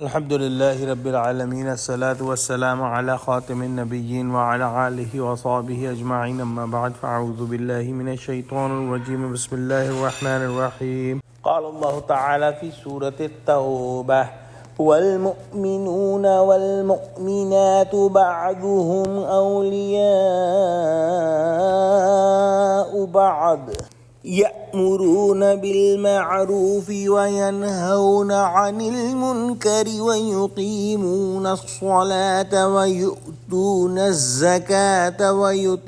Alhamdulillahi Rabbil Alameen, as-salatu was-salamu ala khatimin nabiyyin wa ala alihi wa sahbihi ajma'in, amma ba'd, fa'a'udhu billahi minash shaitanir rajim, bismillahir rahmanir rahim. Qala Allah ta'ala fi Surah Tawba, وَالْمُؤْمِنُونَ وَالْمُؤْمِنَاتُ بَعْضُهُمْ أَوْلِيَاءُ بَعْضٍ يأمرون بالمعروف وينهون عن المنكر ويقيمون الصلاة ويؤتون الزكاة ويطيعون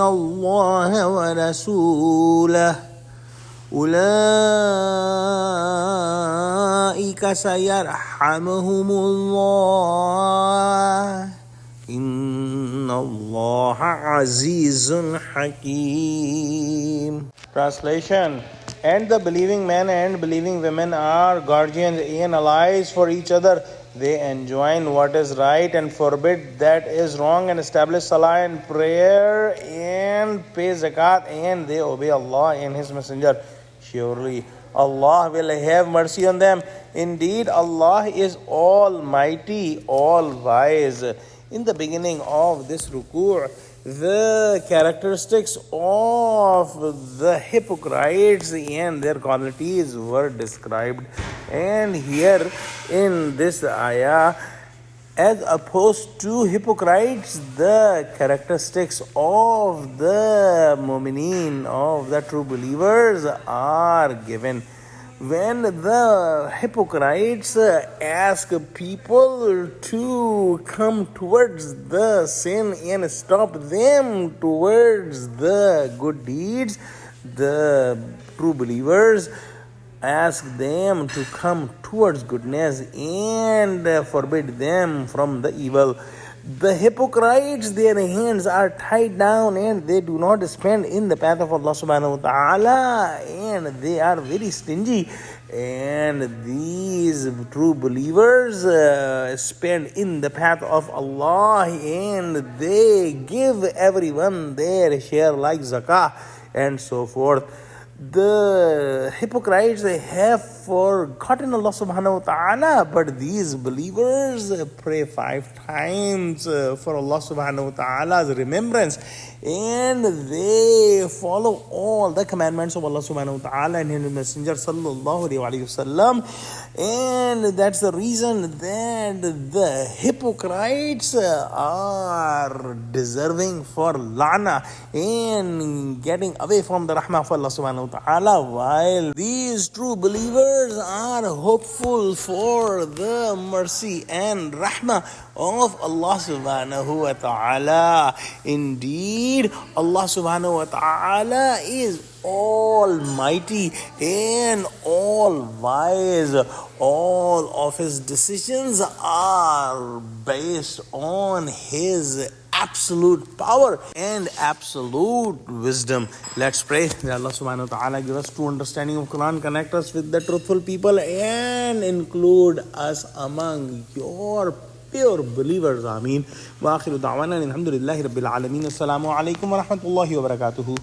الله ورسوله أولئك سيرحمهم الله Inna Allah Azizun Hakim. Translation: And the believing men and believing women are guardians and allies for each other. They enjoin what is right and forbid that is wrong, and establish salah and prayer and pay zakat, and they obey Allah and His Messenger. Surely Allah will have mercy on them. Indeed, Allah is Almighty, All-Wise. In the beginning of this ruku', the characteristics of the hypocrites and their qualities were described. And here in this ayah, as opposed to hypocrites, the characteristics of the mu'mineen, of the true believers, are given. When the hypocrites ask people to come towards the sin and stop them towards the good deeds, the true believers ask them to come towards goodness and forbid them from the evil. The hypocrites, their hands are tied down and they do not spend in the path of Allah subhanahu wa ta'ala, and they are very stingy. And these true believers spend in the path of Allah, and they give everyone their share like zakah and so forth. The hypocrites have forgotten Allah subhanahu wa ta'ala, but these believers pray 5 times for Allah subhanahu wa ta'ala's remembrance, and they follow all the commandments of Allah subhanahu wa ta'ala and His Messenger sallallahu alayhi wa sallam. And that's the reason that the hypocrites are deserving for la'na and getting away from the rahmah of Allah subhanahu wa ta'ala, while these true believers are hopeful for the mercy and rahmah of Allah subhanahu wa ta'ala. Indeed, Allah subhanahu wa ta'ala is Almighty and all-wise. All of His decisions are based on His absolute power and absolute wisdom. Let's pray that Allah subhanahu wa ta'ala give us true understanding of Quran, connect us with the truthful people, and include us among your pure believers. Ameen. Wa akhiru da'wana alhamdulillahi rabbil alameen. Assalamu alaikum wa rahmatullahi wa barakatuhu.